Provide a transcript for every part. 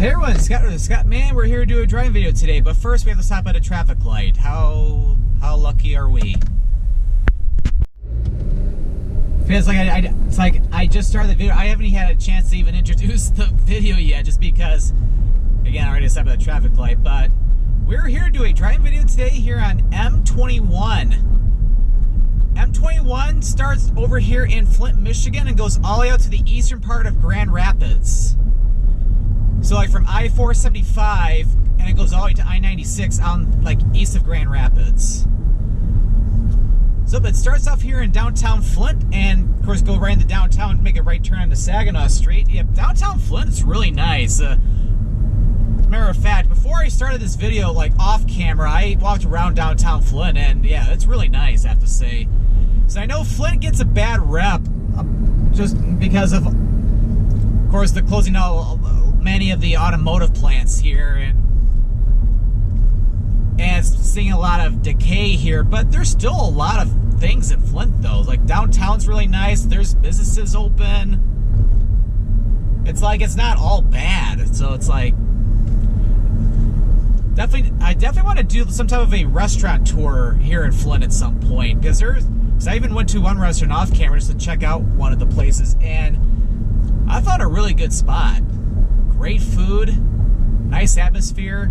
Hey everyone, Scottman. We're here to do a driving video today, but first we have to stop at a traffic light. How lucky are we? Feels like it's like I just started the video. I haven't even had a chance to even introduce the video yet, just because, again, I already stopped at a traffic light. But we're here to do a driving video today here on M-21. M-21 starts over here in Flint, Michigan, and goes all the way out to the eastern part of Grand Rapids. So like from I-475, and it goes all the way to I-96 out like east of Grand Rapids. So it starts off here in downtown Flint, and of course go right into downtown, make a right turn onto Saginaw Street. Yep, downtown Flint is really nice. Matter of fact, before I started this video, like off camera, I walked around downtown Flint, and yeah, it's really nice, I have to say. So I know Flint gets a bad rep just because of course, the closing out many of the automotive plants here, and seeing a lot of decay here, but there's still a lot of things in Flint though. Like downtown's really nice, there's businesses open. It's like it's not all bad. So it's like I definitely want to do some type of a restaurant tour here in Flint at some point, because I even went to one restaurant off camera just to check out one of the places, and I found a really good spot. Great food, nice atmosphere.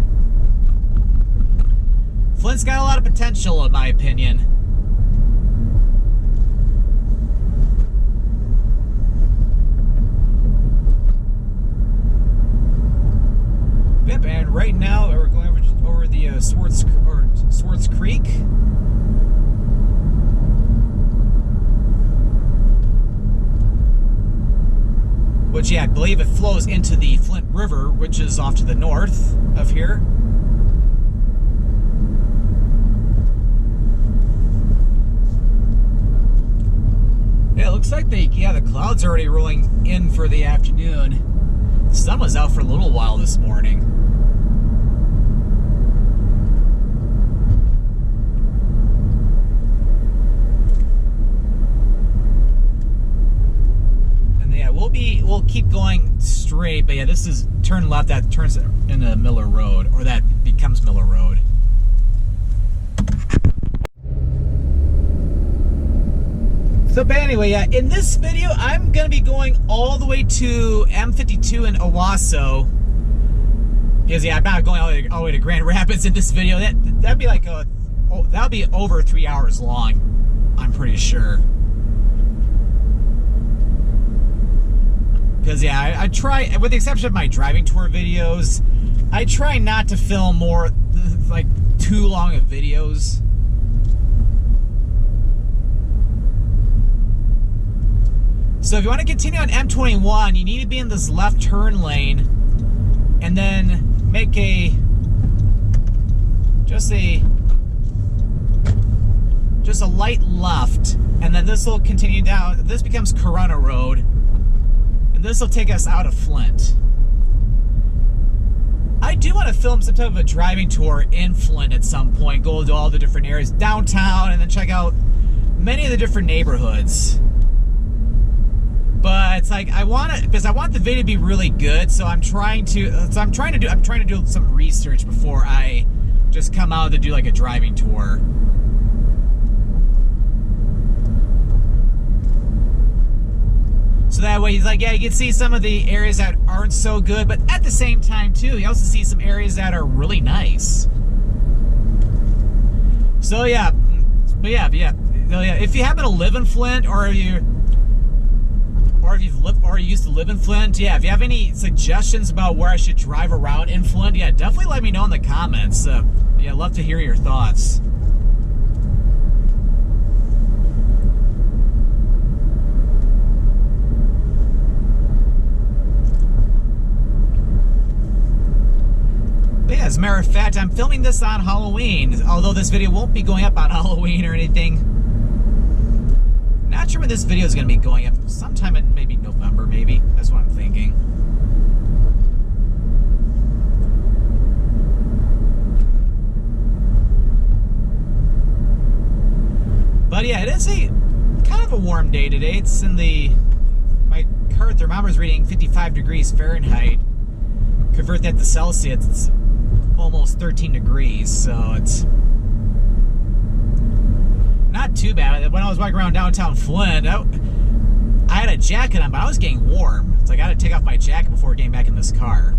Flint's got a lot of potential, in my opinion. Yep, and right now we're going over the Swartz Creek. Which, yeah, I believe it flows into the Flint River, which is off to the north of here. Yeah, it looks like the clouds are already rolling in for the afternoon. The sun was out for a little while this morning. We'll keep going straight, but yeah, this is turn left, that turns into Miller Road, or that becomes Miller Road. So, but anyway, yeah, in this video, I'm going to be going all the way to M-52 in Owosso. Because, yeah, I'm not going all the way to Grand Rapids in this video. That'd be like that'll be over 3 hours long, I'm pretty sure. Because, yeah, I try, with the exception of my driving tour videos, I try not to film more, like, too long of videos. So if you want to continue on M21, you need to be in this left turn lane, and then make just a light left, and then this will continue down. This becomes Corunna Road. This will take us out of Flint. I do want to film some type of a driving tour in Flint at some point, go to all the different areas downtown, and then check out many of the different neighborhoods. But it's like because I want the video to be really good, so I'm trying to do some research before I just come out to do like a driving tour. So that way, he's like, yeah, you can see some of the areas that aren't so good, but at the same time, too, you also see some areas that are really nice. So, yeah. But yeah. So, yeah, if you happen to live in Flint, or you used to live in Flint, yeah, if you have any suggestions about where I should drive around in Flint, yeah, definitely let me know in the comments. Yeah, I'd love to hear your thoughts. As a matter of fact, I'm filming this on Halloween, although this video won't be going up on Halloween or anything. Not sure when this video is going to be going up. Sometime in maybe November, maybe. That's what I'm thinking. But yeah, it is kind of a warm day today. It's in my car thermometer is reading 55 degrees Fahrenheit. convert that to Celsius, it's almost 13 degrees, so it's not too bad. When I was walking around downtown Flint, I had a jacket on, but I was getting warm. So I got to take off my jacket before getting back in this car.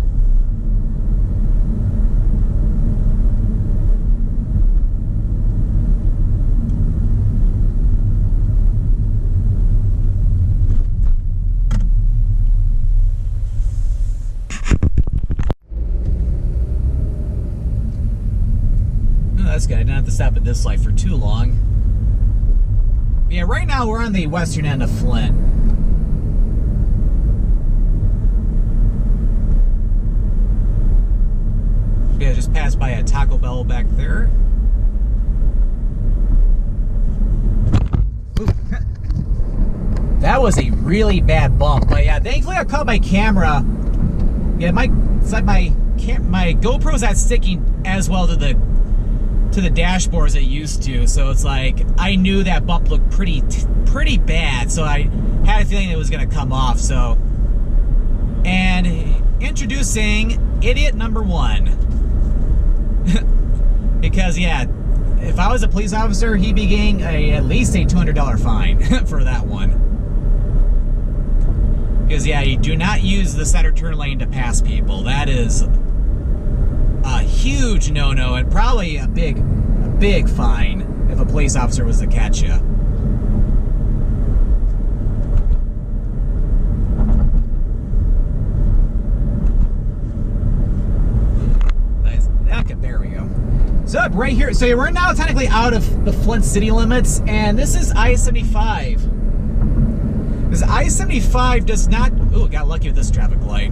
That's good. I didn't have to stop at this light for too long. But yeah, right now we're on the western end of Flint. Yeah, just passed by a Taco Bell back there. Ooh. That was a really bad bump. But yeah, thankfully I caught my camera. Yeah, it's like my GoPro's not sticking as well to the dashboard as it used to, so it's like I knew that bump looked pretty bad, so I had a feeling it was going to come off. So, and introducing idiot number one, because yeah, if I was a police officer, he'd be getting at least a $200 fine for that one. Because yeah, you do not use the center turn lane to pass people. That is a huge no-no, and probably a big fine if a police officer was to catch you. Nice. Okay, there we go. So right here, so we're now technically out of the Flint city limits, and this is I-75. This I-75 does not. Ooh, got lucky with this traffic light.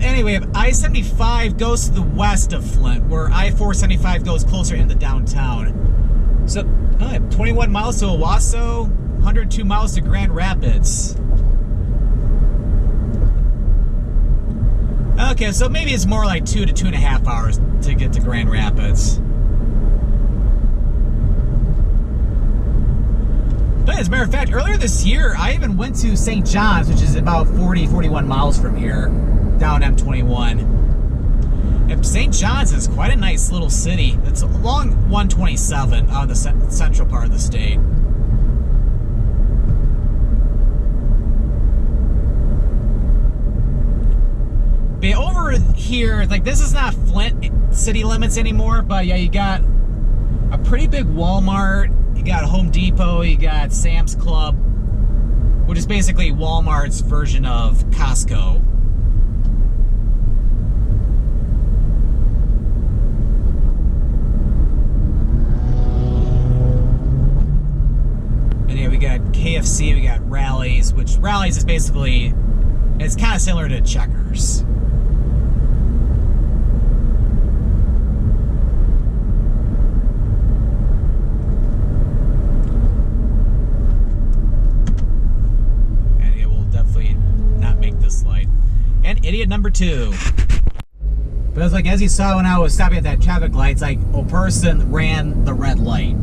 Anyway, I-75 goes to the west of Flint, where I-475 goes closer into downtown. So, 21 miles to Owosso, 102 miles to Grand Rapids. Okay, so maybe it's more like 2 to 2.5 hours to get to Grand Rapids. But as a matter of fact, earlier this year, I even went to St. John's, which is about 41 miles from here, down M-21. And St. John's is quite a nice little city. It's along 127 on the central part of the state. But over here, like, this is not Flint city limits anymore, but yeah, you got a pretty big Walmart, you got Home Depot, you got Sam's Club, which is basically Walmart's version of Costco. And yeah, we got KFC, we got Rallies, which Rallies is basically, it's kind of similar to Checkers. Idiot number two. But it's like, as you saw when I was stopping at that traffic light, it's like a person ran the red light.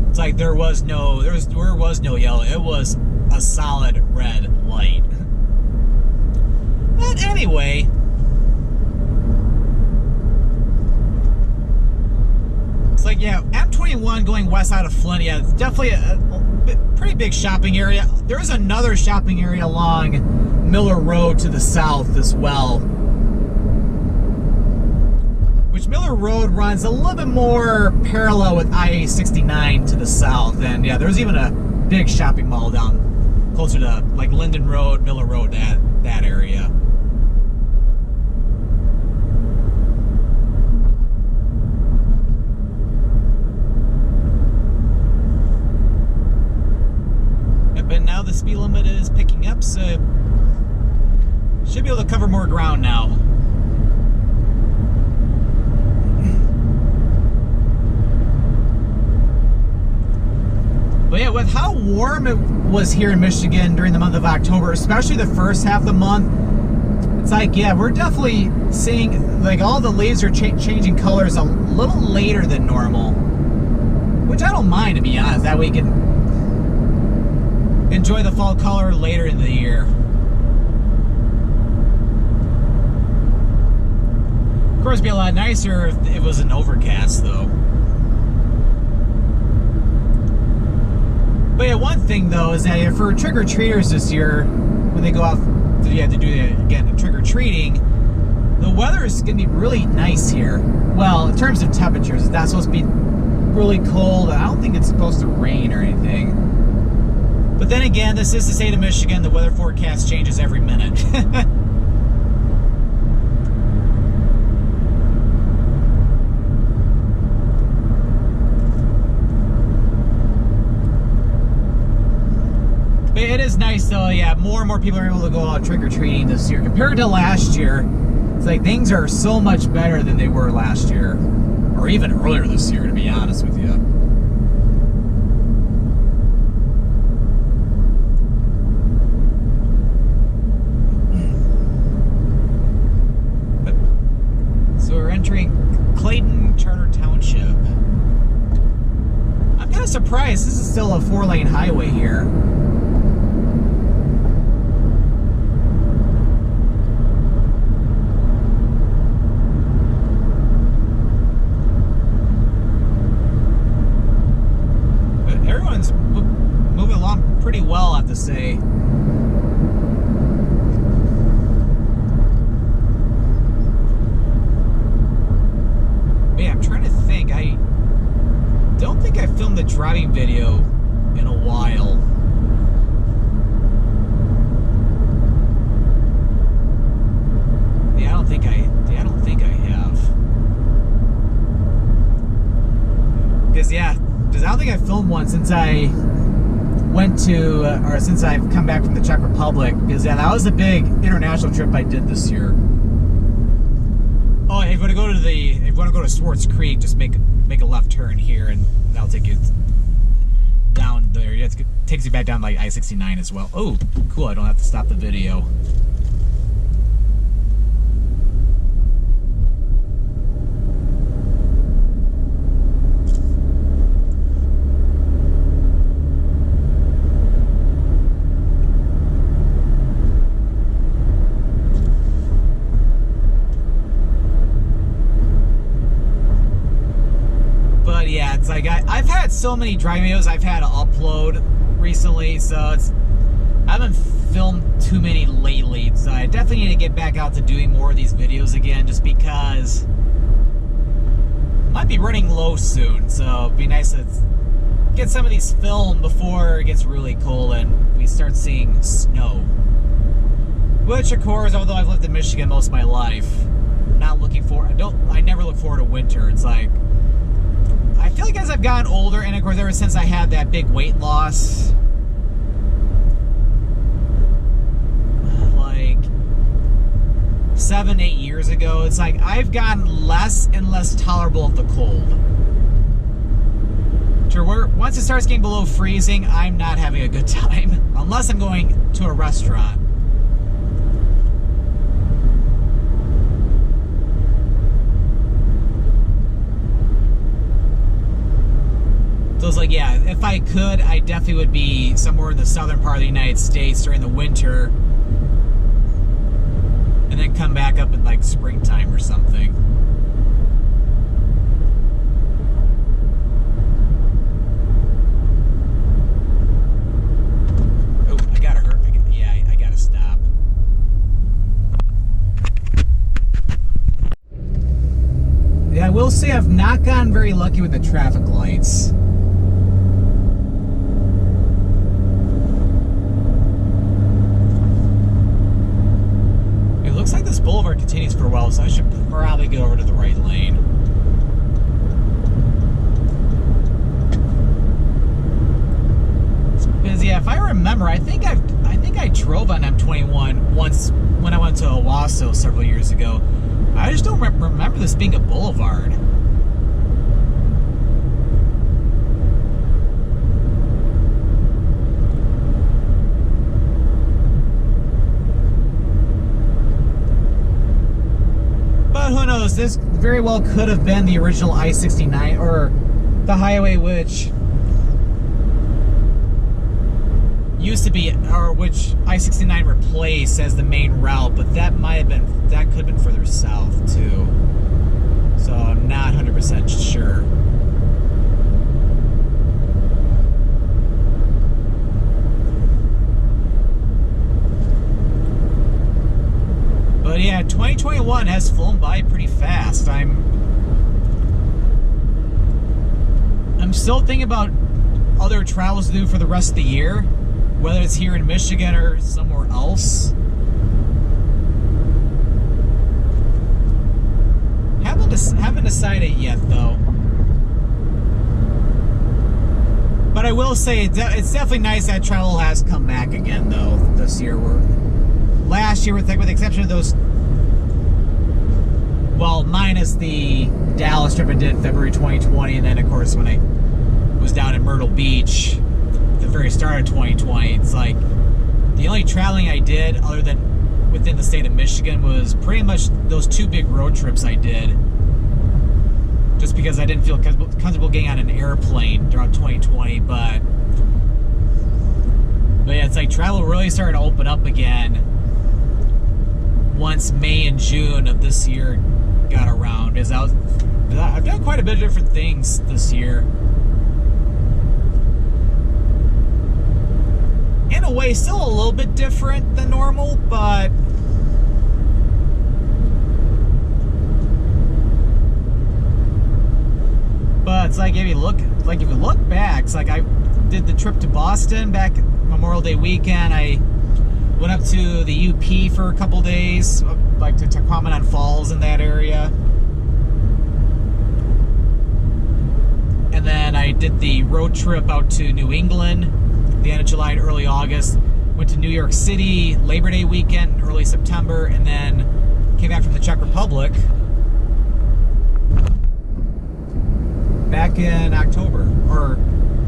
It's like there was no yellow. It was a solid red light. But anyway, it's like, yeah, M-21 going west out of Flint. Yeah, it's definitely a pretty big shopping area. There's another shopping area along Miller Road to the south as well, which Miller Road runs a little bit more parallel with I-69 to the south. And yeah, there's even a big shopping mall down closer to like Linden Road, Miller Road, that area. But now the speed limit is picking up, so should be able to cover more ground now. But yeah, with how warm it was here in Michigan during the month of October, especially the first half of the month, it's like, yeah, we're definitely seeing, like, all the leaves are changing colors a little later than normal. Which I don't mind, to be honest. That way you can enjoy the fall color later in the year. Of course, it'd be a lot nicer if it was an overcast, though. But yeah, one thing, though, is that for trick-or-treaters this year, when they go out to do again trick-or-treating, the weather is going to be really nice here. Well, in terms of temperatures, it's not supposed to be really cold. I don't think it's supposed to rain or anything. But then again, this is the state of Michigan. The weather forecast changes every minute. It is nice though, yeah, more and more people are able to go out trick-or-treating this year. Compared to last year, it's like things are so much better than they were last year. Or even earlier this year, to be honest with you. So we're entering Clayton Charter Township. I'm kind of surprised this is still a 4-lane highway here. Pretty well, I have to say. But yeah, I'm trying to think. I don't think I filmed the driving video in a while. Yeah, I don't think I have. Because I don't think I filmed one since I went to, or since I've come back from the Czech Republic, because yeah, that was a big international trip I did this year. Oh, if you want to go to Swartz Creek, just make a left turn here, and that'll take you down there. It takes you back down like I-69 as well. Oh, cool! I don't have to stop the video. Yeah, it's like I've had so many driving videos I've had to upload recently, so I haven't filmed too many lately. So I definitely need to get back out to doing more of these videos again, just because I might be running low soon. So it'd be nice to get some of these filmed before it gets really cold and we start seeing snow. Which, of course, although I've lived in Michigan most of my life, I never look forward to winter. It's like, I feel like as I've gotten older, and of course ever since I had that big weight loss, like 7-8 years ago, it's like I've gotten less and less tolerable of the cold. Once it starts getting below freezing, I'm not having a good time, unless I'm going to a restaurant. So it's like, yeah, if I could, I definitely would be somewhere in the southern part of the United States during the winter, and then come back up in like springtime or something. Oh, I gotta hurry. I gotta stop. Yeah, I will say I've not gotten very lucky with the traffic lights. Looks like this boulevard continues for a while, so I should probably get over to the right lane. Because yeah, if I remember, I think I drove on M-21 once when I went to Owosso several years ago. I just don't remember this being a boulevard. But who knows? This very well could have been the original I-69 or the highway which used to be, or which I-69 replaced as the main route, but that could have been further south too. So I'm not 100% sure. But yeah, 2021 has flown by pretty fast. I'm still thinking about other travels to do for the rest of the year, whether it's here in Michigan or somewhere else. Haven't decided yet though. But I will say it's definitely nice that travel has come back again though this year. Last year, with the exception of those, well, minus the Dallas trip I did in February 2020, and then of course when I was down in Myrtle Beach at the very start of 2020, it's like the only traveling I did other than within the state of Michigan was pretty much those 2 big road trips I did, just because I didn't feel comfortable getting on an airplane throughout 2020. But yeah, it's like travel really started to open up again once May and June of this year got around. I've done quite a bit of different things this year. In a way, still a little bit different than normal, but it's like if you look back, it's like I did the trip to Boston back Memorial Day weekend. I went up to the UP for a couple days, like to Tacoma Falls in that area. And then I did the road trip out to New England, the end of July to early August. Went to New York City Labor Day weekend, early September, and then came back from the Czech Republic back in October. Or,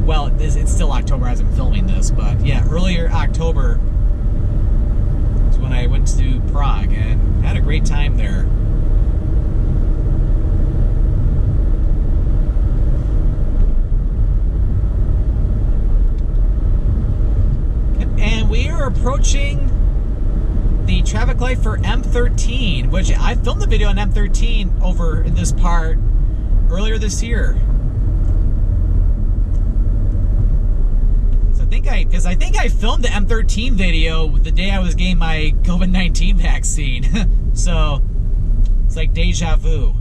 well, it's still October as I'm filming this, but yeah, earlier October when I went to Prague and had a great time there. And we are approaching the traffic light for M13, which I filmed the video on M13 over in this part earlier this year. Because I think I filmed the M13 video the day I was getting my COVID-19 vaccine. So, it's like deja vu.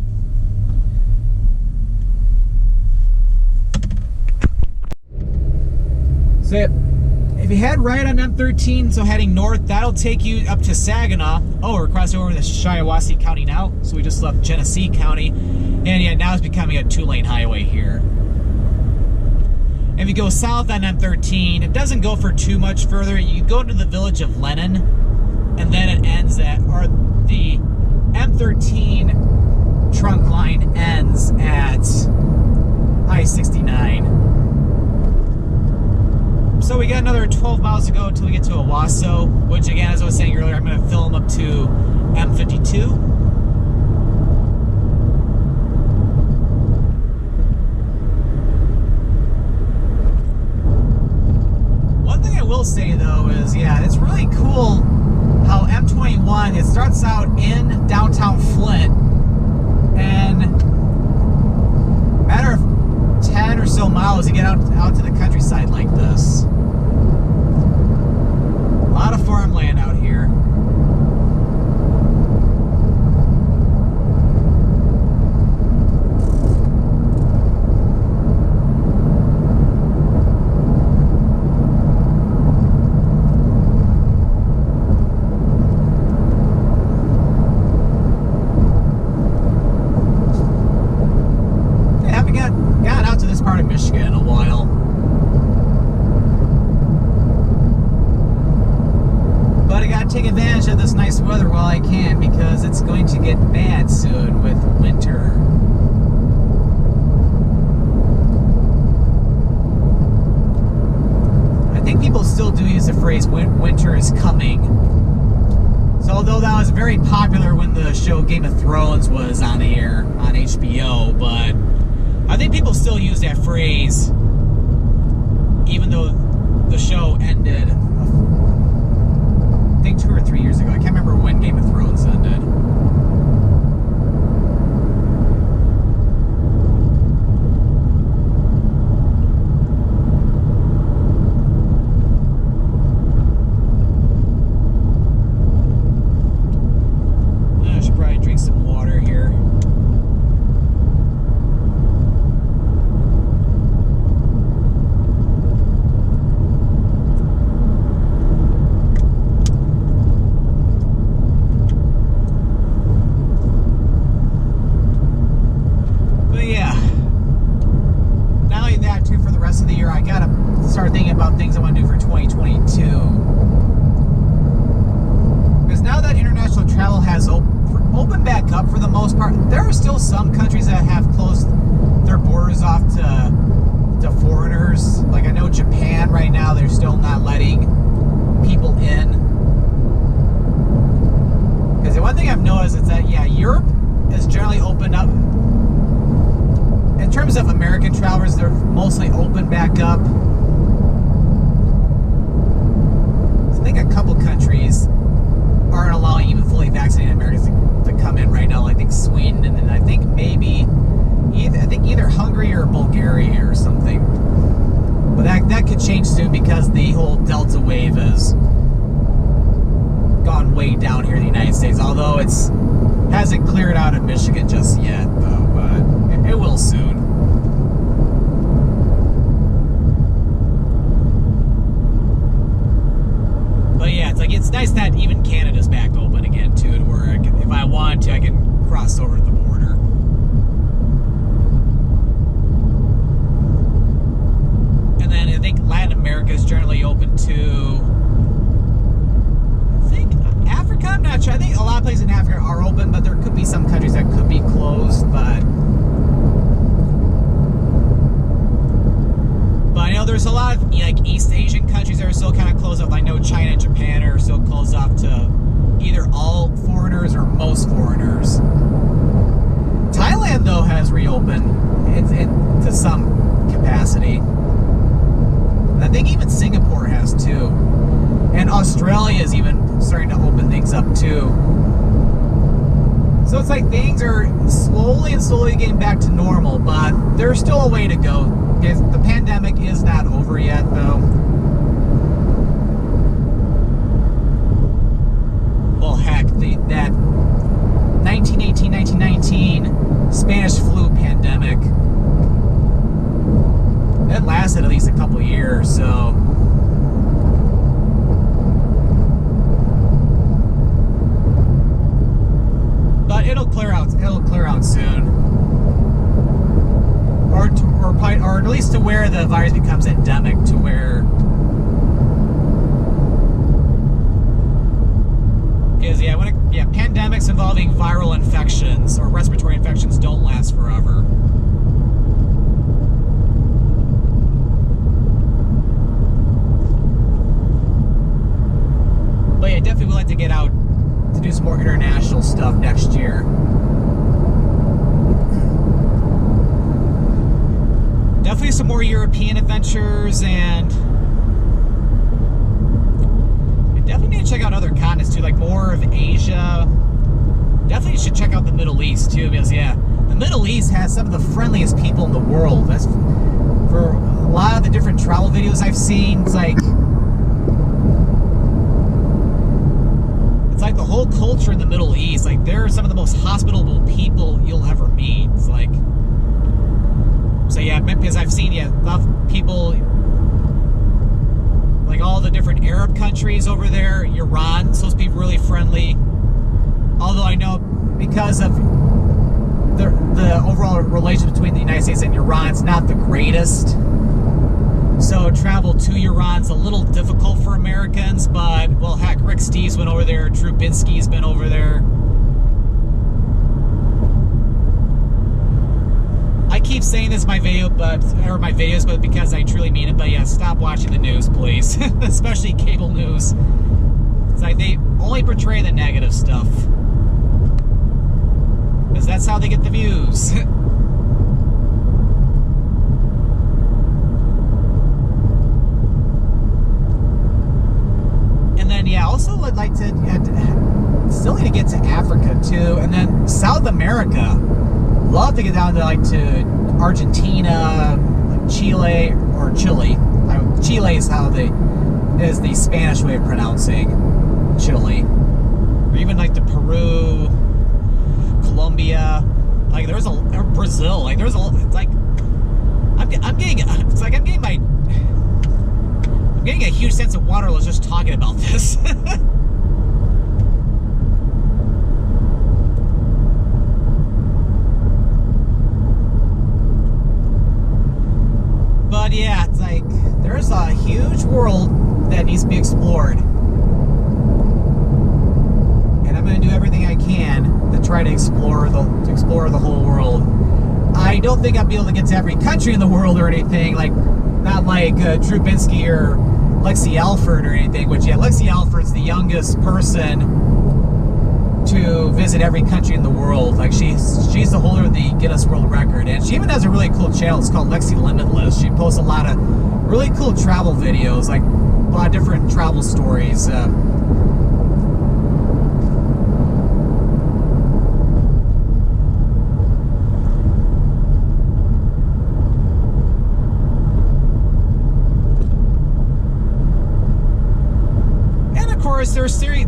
So, if you head right on M13, so heading north, that'll take you up to Saginaw. Oh, we're crossing over to Shiawassee County now. So we just left Genesee County. And yeah, now it's becoming a 2-lane highway here. If you go south on M13, it doesn't go for too much further. You go to the village of Lennon, and then it ends at, or the M13 trunk line ends at I-69. So we got another 12 miles to go until we get to Owosso, which again, as I was saying earlier, I'm going to film up to M-52. Say though is, yeah, it's really cool how M-21, it starts out in downtown Flint, and matter of 10 or so miles you get out to the countryside like this. A lot of farmland out here. Take advantage of this nice weather while I can, because it's going to get bad soon with winter. I think people still do use the phrase winter is coming. So although that was very popular when the show Game of Thrones was on air on HBO, but I think people still use that phrase, even though the show ended, I think 2 or 3 years ago. I can't remember when Game of Thrones ended. Start thinking about things I want to do for 2022. Because now that international travel has opened back up for the most part, there are still some countries that have closed their borders off to foreigners. Like I know Japan right now, they're still not letting people in. Because the one thing I've noticed is that, yeah, Europe is generally opened up. In terms of American travelers, they're mostly open back up. I think a couple countries aren't allowing even fully vaccinated Americans to come in right now. I think Sweden, and then I think maybe either Hungary or Bulgaria or something. But that could change soon because the whole Delta wave has gone way down here in the United States. Although hasn't cleared out of Michigan just yet, though. But it will soon. It's nice that even Canada's back open again too, to where if I want to, I can cross over to the border. And then I think Latin America is generally open to. I think Africa. I'm not sure. I think a lot of places in Africa are open, but there could be some countries that could be closed. But I know there's a lot of like East Asian countries that are still kind of closed off. I know China and Japan are still closed off to either all foreigners or most foreigners. Thailand, though, has reopened to some capacity. I think even Singapore has too. And Australia is even starting to open things up too. So it's like things are slowly getting back to normal, but there's still a way to go. The pandemic is not over yet, though. Well, heck, that 1918, 1919 Spanish flu pandemic, it lasted at least a couple years, so. But it'll clear out soon. Or at least to where the virus becomes endemic, to where pandemics involving viral infections or respiratory infections don't last forever. But yeah, definitely would like to get out to do some more international stuff next year. Definitely some more European adventures, and I definitely need to check out other continents too, like more of Asia. Definitely should check out the Middle East too, because yeah, the Middle East has some of the friendliest people in the world. That's for a lot of the different travel videos I've seen. It's like the whole culture in the Middle East. Like they're some of the most hospitable people you'll ever meet. It's like. So yeah, because I've seen a lot of people, like all the different Arab countries over there. Iran's supposed to be really friendly. Although I know because of the overall relationship between the United States and Iran's not the greatest. So travel to Iran's a little difficult for Americans, but well, heck, Rick Steves went over there, Drew Binsky's been over there. I keep saying this in my videos, but because I truly mean it. But yeah, stop watching the news, please, especially cable news. It's like they only portray the negative stuff. Because that's how they get the views. And then, yeah, also would like to, still need to get to Africa too. And then South America. Love to get down to like to Argentina, Chile, or Chile. Chile is is the Spanish way of pronouncing Chile. Or even like to Peru, Colombia, like there's or Brazil, like there's it's like I'm getting a huge sense of wanderlust just talking about this. But yeah, it's like there's a huge world that needs to be explored. And I'm going to do everything I can to try to explore the whole world. I don't think I'll be able to get to every country in the world or anything, like not like Drew Binsky or Lexi Alford or anything, which yeah, Lexi Alford's the youngest person to visit every country in the world. Like she's the holder of the Guinness World Record, and she even has a really cool channel. It's called Lexi Limitless. She posts a lot of really cool travel videos, like a lot of different travel stories.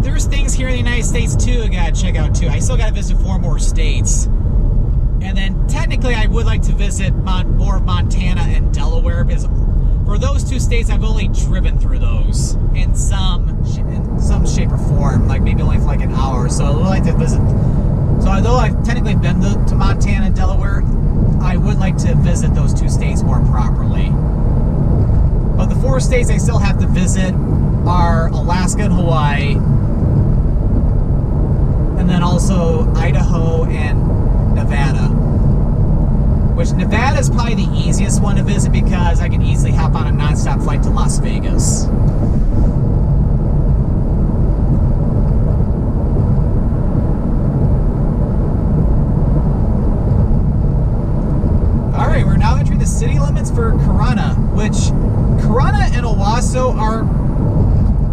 There's things here in the United States too I gotta check out too. I still gotta visit 4 more states. And then technically I would like to visit more of Montana and Delaware, because for those 2 states I've only driven through those in some shape or form, like maybe only for like an hour. So I would like to visit. So although I've technically been to Montana and Delaware, I would like to visit those 2 states more properly. But the 4 states I still have to visit are Alaska and Hawaii, and then also Idaho and Nevada. Which Nevada is probably the easiest one to visit because I can easily hop on a non-stop flight to Las Vegas. Alright, we're now entering the city limits for Corunna, which Corunna and Owosso are,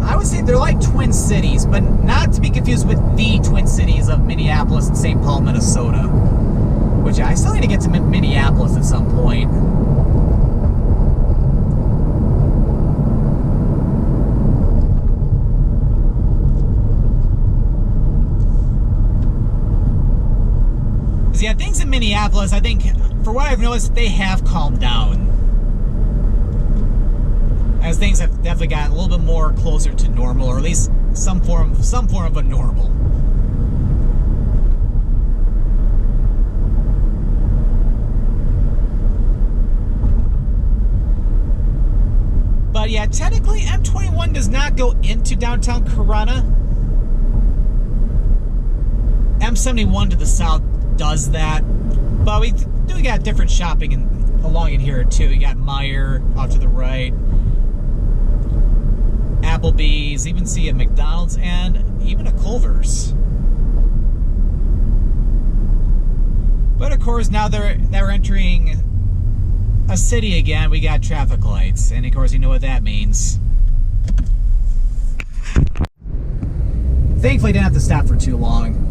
I would say they're like twin cities, but not to be confused with the twin cities of Minneapolis and St. Paul, Minnesota. Which I still need to get to Minneapolis at some point. Yeah, things in Minneapolis, I think, for what I've noticed, they have calmed down. As things have definitely gotten a little bit more closer to normal, or at least some form of a normal. But yeah, technically M-21 does not go into downtown Corunna. M-71 to the south does that. But we got different shopping along in here too. We got Meijer off to the right, Applebee's, even see a McDonald's, and even a Culver's. But of course, now that we're entering a city again, we got traffic lights, and of course you know what that means. Thankfully, I didn't have to stop for too long.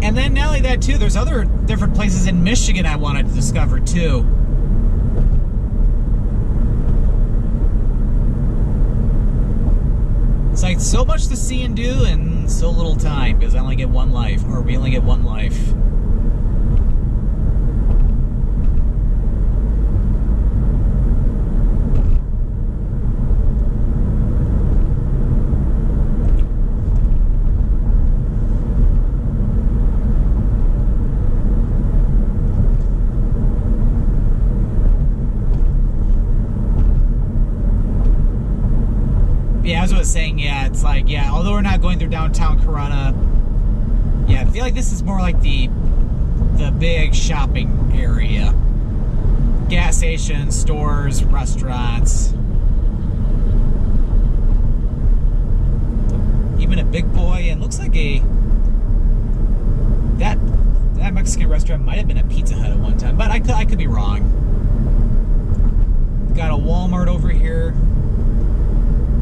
And then not only that too, there's other different places in Michigan I wanted to discover too. It's like so much to see and do and so little time, because I only get one life, or we only get one life. Yeah, was saying, yeah, it's like, yeah, although we're not going through downtown Corunna, yeah, I feel like this is more like the big shopping area. Gas stations, stores, restaurants. Even a Big Boy, and looks like that Mexican restaurant might have been a Pizza Hut at one time, but I could be wrong. Got a Walmart over here.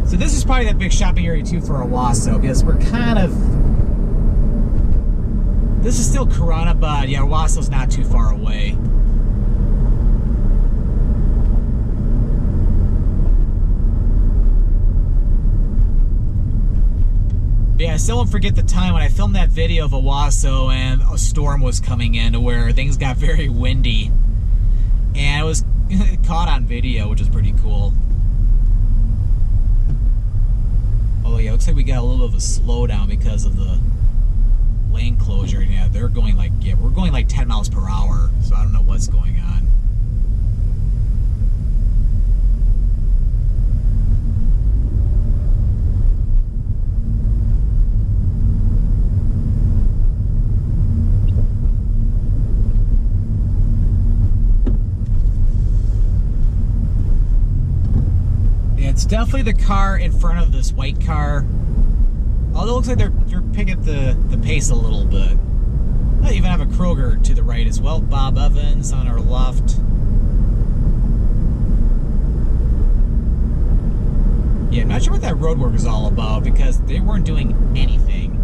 So this is probably that big shopping area too for Owosso, because we're kind of, this is still Corunna, but yeah, Owosso's not too far away. Yeah, I still won't forget the time when I filmed that video of Owosso and a storm was coming in to where things got very windy. And it was caught on video, which is pretty cool. Oh yeah, looks like we got a little bit of a slowdown because of the lane closure. Yeah, they're going like, yeah, we're going like 10 miles per hour, so I don't know what's going on. It's definitely the car in front of this white car. Although it looks like they're picking up the pace a little bit. I even have a Kroger to the right as well. Bob Evans on our left. Yeah, I'm not sure what that roadwork is all about because they weren't doing anything.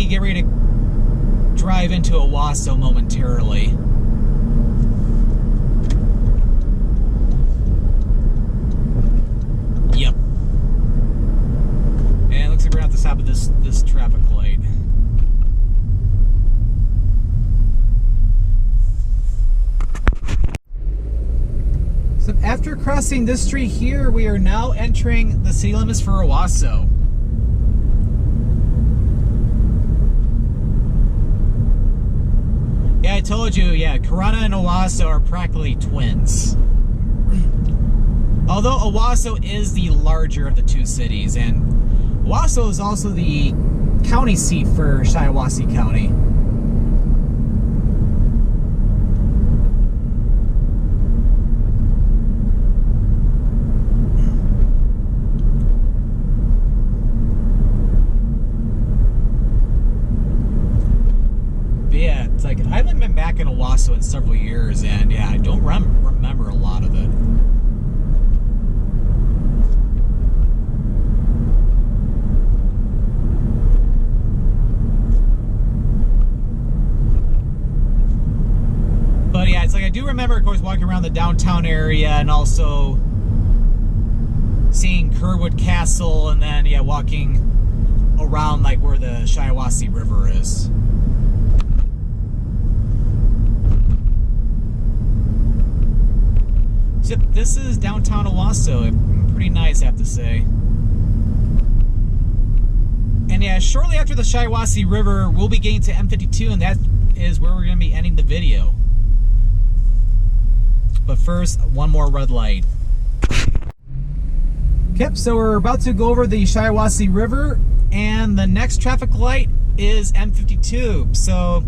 Get ready to drive into Owosso momentarily. Yep. And it looks like we're at the top of this traffic light. So after crossing this street here, we are now entering the city limits for Owosso. Yeah, I told you, yeah, Corunna and Owosso are practically twins. Although Owosso is the larger of the two cities, and Owosso is also the county seat for Shiawassee County. Yeah, it's like, I haven't been back in Owosso in several years, and yeah, I don't remember a lot of it. But yeah, it's like I do remember, of course, walking around the downtown area and also seeing Kerwood Castle, and then, yeah, walking around like where the Shiawassee River is. Yep, this is downtown Owosso. Pretty nice, I have to say. And yeah, shortly after the Shiawassee River, we'll be getting to M-52, and that is where we're going to be ending the video. But first, one more red light. Yep, so we're about to go over the Shiawassee River, and the next traffic light is M-52. So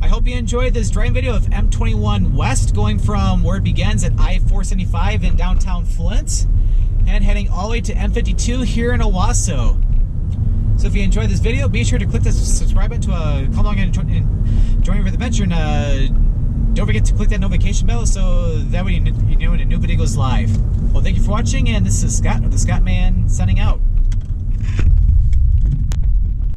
I hope you enjoyed this driving video of M-21 West, going from where it begins at I-475 in downtown Flint and heading all the way to M-52 here in Owosso. So if you enjoyed this video, be sure to click the subscribe button to come along and join me for the adventure. And don't forget to click that notification bell so that way you know when a new video goes live. Well, thank you for watching, and this is Scott of the Scottman signing out.